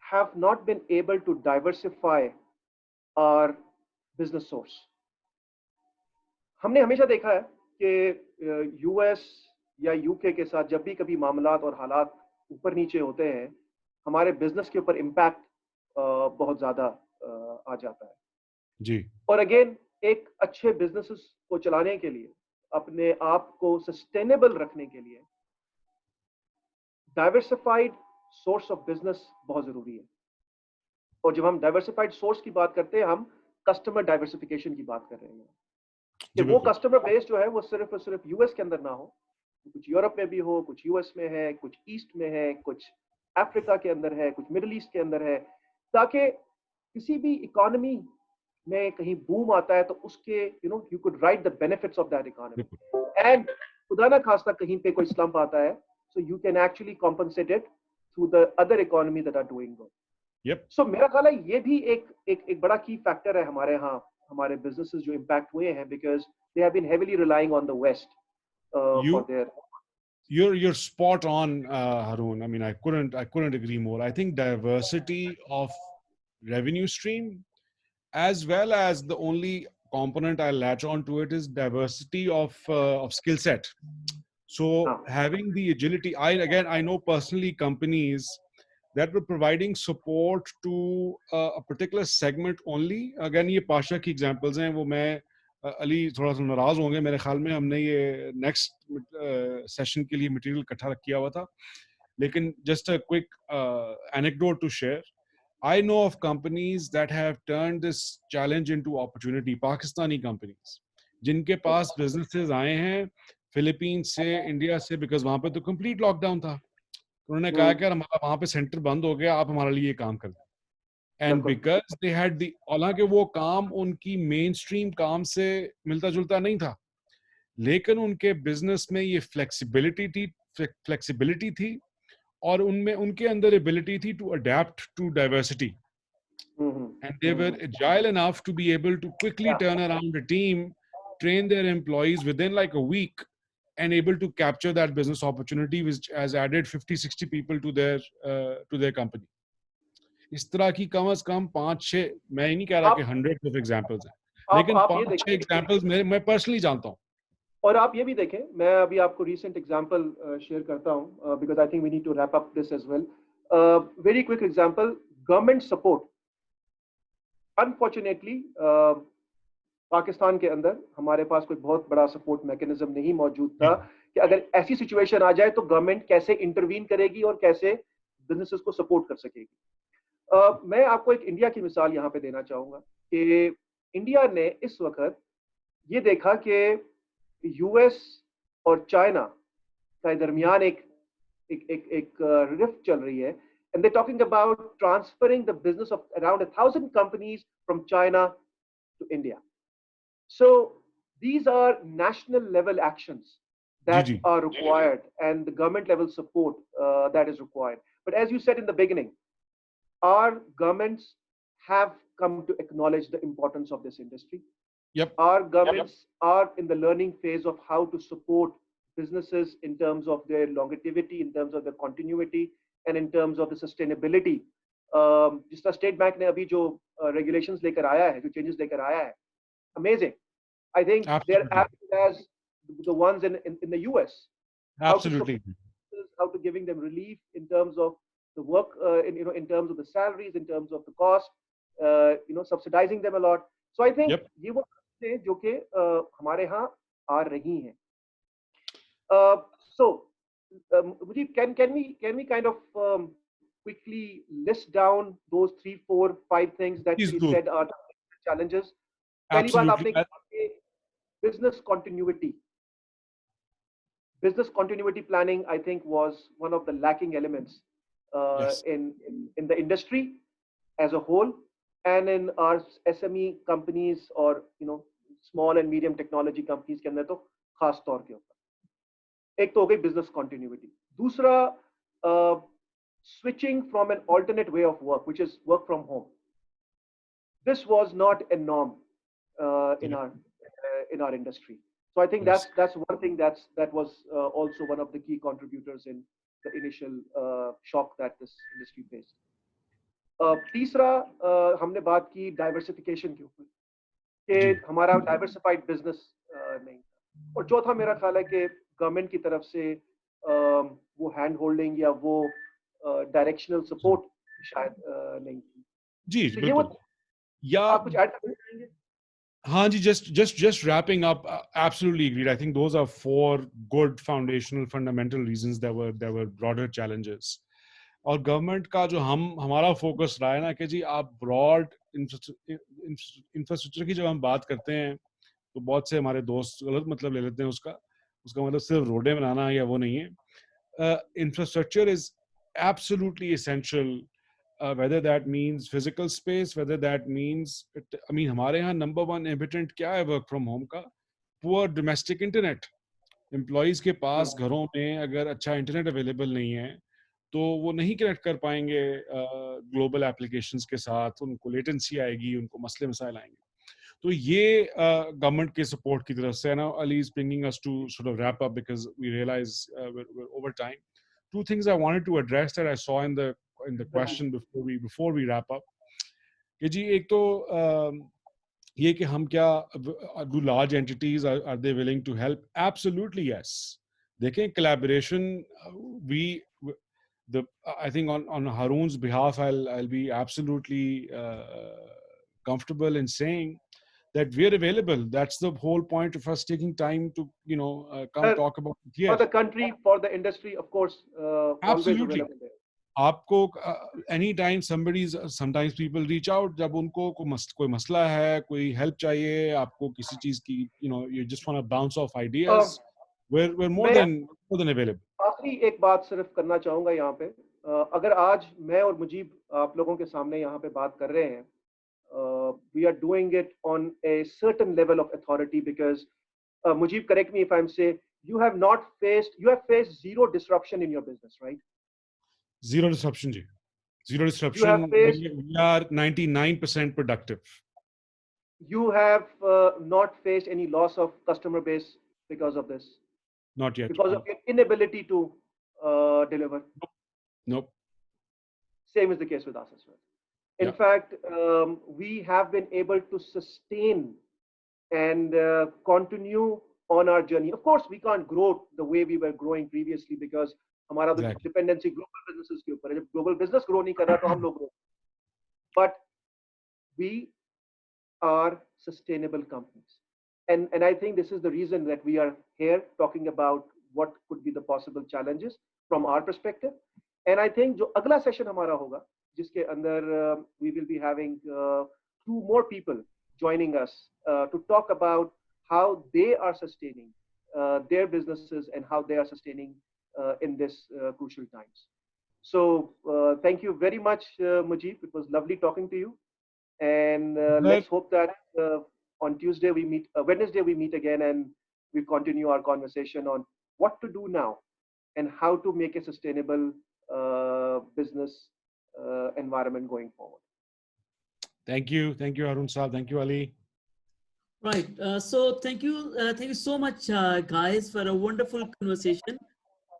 have not been able to diversify our business source. हमने हमेशा देखा है कि यूएस या यूके के साथ जब भी कभी मामलात और हालात ऊपर नीचे होते हैं, हमारे बिजनेस के ऊपर इम्पैक्ट बहुत ज़्यादा आ जाता है जी। और अगेन एक अच्छे बिजनेसेस को चलाने के लिए, अपने आप को सस्टेनेबल रखने के लिए डाइवर्सिफाइड सोर्स ऑफ बिजनेस बहुत ज़रूरी है। और जब हम डाइवर्सिफाइड सोर्स की बात करते हैं, हम कस्टमर डाइवर्सिफिकेशन की बात कर रहे हैं कि वो कस्टमर बेस जो है वो सिर्फ और सिर्फ यूएस के अंदर ना हो, कुछ यूरोप में भी हो, कुछ यूएस में है, कुछ ईस्ट में है, कुछ अफ्रीका के अंदर है, कुछ मिडिल ईस्ट के अंदर है, ताकि किसी भी इकोनॉमी में कहीं बूम आता है तो उसके you could write the benefits of that economy, and खुदा ना खास्ता कहीं पे कोई स्लम्प आता है, so you can actually compensate it through the other economies that are doing good. Yep. So मेरा ख्याल है ये भी एक बड़ा की फैक्टर है हमारे यहाँ, हमारे businesses जो impact हुए हैं, because they have been heavily relying on the West for their. You're spot on, Haroon. I mean, I couldn't agree more. I think diversity of revenue stream, as well as the only component I latch on to it is diversity of skill set. So having the agility, I know personally companies that were providing support to a particular segment only. Again, ये पाशा की examples हैं, वो मैं अली थोड़ा सा नाराज होंगे, मेरे ख्याल में हमने ये नेक्स्ट सेशन के लिए मटेरियल इकट्ठा किया हुआ था, लेकिन just a quick anecdote to share. I know of companies that have turned this challenge into opportunity. Pakistani companies, जिनके पास businesses आए हैं फिलीपीन से, इंडिया से, बिकॉज वहां पे तो कंप्लीट लॉकडाउन था, उन्होंने कहा कि यार हमारा वहां पे सेंटर बंद हो गया, आप हमारे लिए ये काम कर दें। And because they had the, हालांकि वो काम उनकी मेन स्ट्रीम काम से मिलता जुलता नहीं था, लेकिन उनके बिजनेस में ये फ्लेक्सिबिलिटी थी और उनमें उनके अंदर एबिलिटी थी to adapt to diversity, and they were agile enough to be able to quickly turn around a team, train their employees within like a week and able to capture that business opportunity, which has added 50-60 people to their company. इस तरह की कम से कम 5-6, मैं ही नहीं कह रहा कि hundreds of examples हैं, लेकिन 5-6 examples मैं personally जानता हूँ। और आप ये भी देखें, मैं अभी आपको recent example share करता हूँ, because I think we need to wrap up this as well. Very quick example, government support. Unfortunately, Pakistan के अंदर हमारे पास कोई बहुत बड़ा सपोर्ट मैकेनिज्म नहीं मौजूद था कि अगर ऐसी सिचुएशन आ जाए तो गवर्नमेंट कैसे इंटरवीन करेगी और कैसे बिजनेसेस को सपोर्ट कर सकेगी। मैं आपको एक इंडिया की मिसाल यहाँ पे देना चाहूँगा कि इंडिया ने इस वक्त ये देखा कि यूएस और चाइना के दरमियान एक रिफ्ट चल रही है, and they're talking about transferring the business of around 1,000 companies from China to India. So these are national level actions that are required, and the government level support that is required. But as you said in the beginning, our governments have come to acknowledge the importance of this industry. Yep. Our governments are in the learning phase of how to support businesses in terms of their longevity, in terms of their continuity, and in terms of the sustainability. जिस तरह state bank ने अभी जो regulations लेकर आया है, जो changes लेकर आया है, amazing. I think they're as the ones in the US. Absolutely. How to giving them relief in terms of the work, in terms of the salaries, in terms of the cost, subsidizing them a lot. So I think ये वो चीजें जो कि हमारे यहाँ आ रही हैं. So Mujib, can we kind of quickly list down those 3, 4, 5 things that you said are challenges? पहली बात आपने कहा कि business continuity. business continuity planning, I think, was one of the lacking elements Yes. in the industry as a whole, and in our SME companies or small and medium technology companies के अंदर तो खास तौर के ऊपर एक तो हो गई business continuity. दूसरा switching from an alternate way of work, which is work from home. This was not a norm in our industry. So I think Yes. that's one thing that was also one of the key contributors in the initial shock that this industry faced. तीसरा हमने बात की diversification के ऊपर जी. कि हमारा diversified business नहीं था, और चौथा मेरा ख्याल है कि गवर्नमेंट की तरफ से वो हैंड होल्डिंग या वो डायरेक्शनल सपोर्ट शायद नहीं थी. जी, तो ये वो बिल्कुल. या आप कुछ ऐड करना चाहेंगे? हाँ जी, just wrapping up, absolutely agreed. I think those are 4 good foundational fundamental reasons that were broader challenges. और गवर्नमेंट का जो हमारा फोकस रहा है ना कि जी आप ब्रॉड इंफ्रास्ट्रक्चर की जब हम बात करते हैं तो बहुत से हमारे दोस्त गलत मतलब ले लेते हैं उसका मतलब सिर्फ रोडें बनाना या वो नहीं है. Infrastructure is absolutely essential, whether that means physical space, whether that means हमारे यहाँ number 1 impetus क्या है work from home का? Poor domestic internet. Employees के पास घरों में अगर अच्छा इंटरनेट अवेलेबल नहीं है तो वो नहीं कनेक्ट कर पाएंगे ग्लोबल एप्लीकेशंस के साथ, उनको लेटेंसी आएगी, उनको मसले मसाइल आएंगे. तो ये गवर्नमेंट के सपोर्ट की तरफ से है ना. Ali is bringing us to sort of wrap up because we realize we're over time. 2 things I wanted to address that I saw in the question before we wrap up कि जी एक तो ये कि हम क्या do large entities are they willing to help? Absolutely yes. देखें collaboration, I think on Haroon's behalf I'll be absolutely comfortable in saying that we're available. That's the whole point of us taking time to come talk about it here. For the country, for the industry, of course, always Absolutely. available there. आपको anytime sometimes people reach out जब उनको कोई मसला है, कोई help चाहिए, आपको किसी चीज की you just want to bounce off ideas, we're more than available. आखिरी एक बात सिर्फ करना चाहूंगा यहाँ पे. अगर आज मैं और मुजीब आप लोगों के सामने यहाँ पे बात कर रहे हैं, we are doing it on a certain level of authority because Mujib, correct me if I'm saying, you have faced zero disruption in your business, right? Zero disruption, ji. Zero disruption. You have faced, we are 99% productive. You have not faced any loss of customer base because of this? Not yet. Because of your inability to deliver? Nope. Same is the case with us as well. In fact, we have been able to sustain and continue on our journey. Of course, we can't grow the way we were growing previously because हमारा dependency global businesses के ऊपर है. जब global business grow नहीं कर रहा तो हम लोग grow. But we are sustainable companies, and I think this is the reason that we are here talking about what could be the possible challenges from our perspective. And I think जो अगला session हमारा होगा, जिसके अंदर we will be having 2 more people joining us to talk about how they are sustaining their businesses and how they are sustaining in this crucial times. So thank you very much, Mujib. It was lovely talking to you, and let's hope that on Wednesday we meet again, and we continue our conversation on what to do now and how to make a sustainable business environment going forward. Thank you, Haroon Saab. Thank you, Ali. Right. So thank you so much, guys, for a wonderful conversation.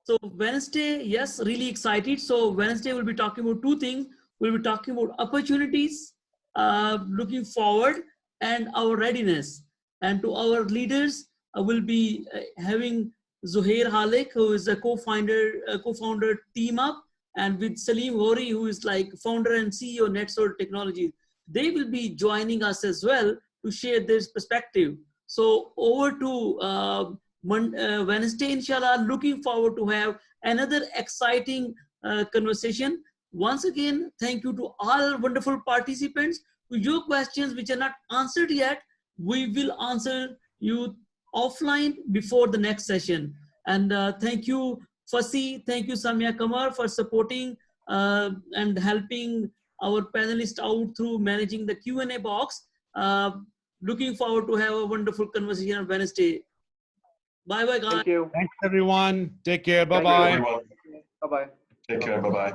So Wednesday, yes, really excited. So Wednesday we'll be talking about 2 things. We'll be talking about opportunities, looking forward, and our readiness. And to our leaders, we'll be having Zuhair Halik, who is a co-founder Team Up, and with Salim Ghori, who is like founder and CEO NetSol Technologies. They will be joining us as well to share this perspective. So over to Wednesday, inshallah, looking forward to have another exciting conversation. Once again, thank you to all wonderful participants. To your questions which are not answered yet, we will answer you offline before the next session. And thank you, Fasi. Thank you, Samia Kamar, for supporting and helping our panelists out through managing the Q&A box. Looking forward to have a wonderful conversation on Wednesday. Bye-bye, guys. Thank you. Thanks, everyone. Take care. Thank you. Bye-bye. Everyone, Bye-bye. take care. Bye-bye.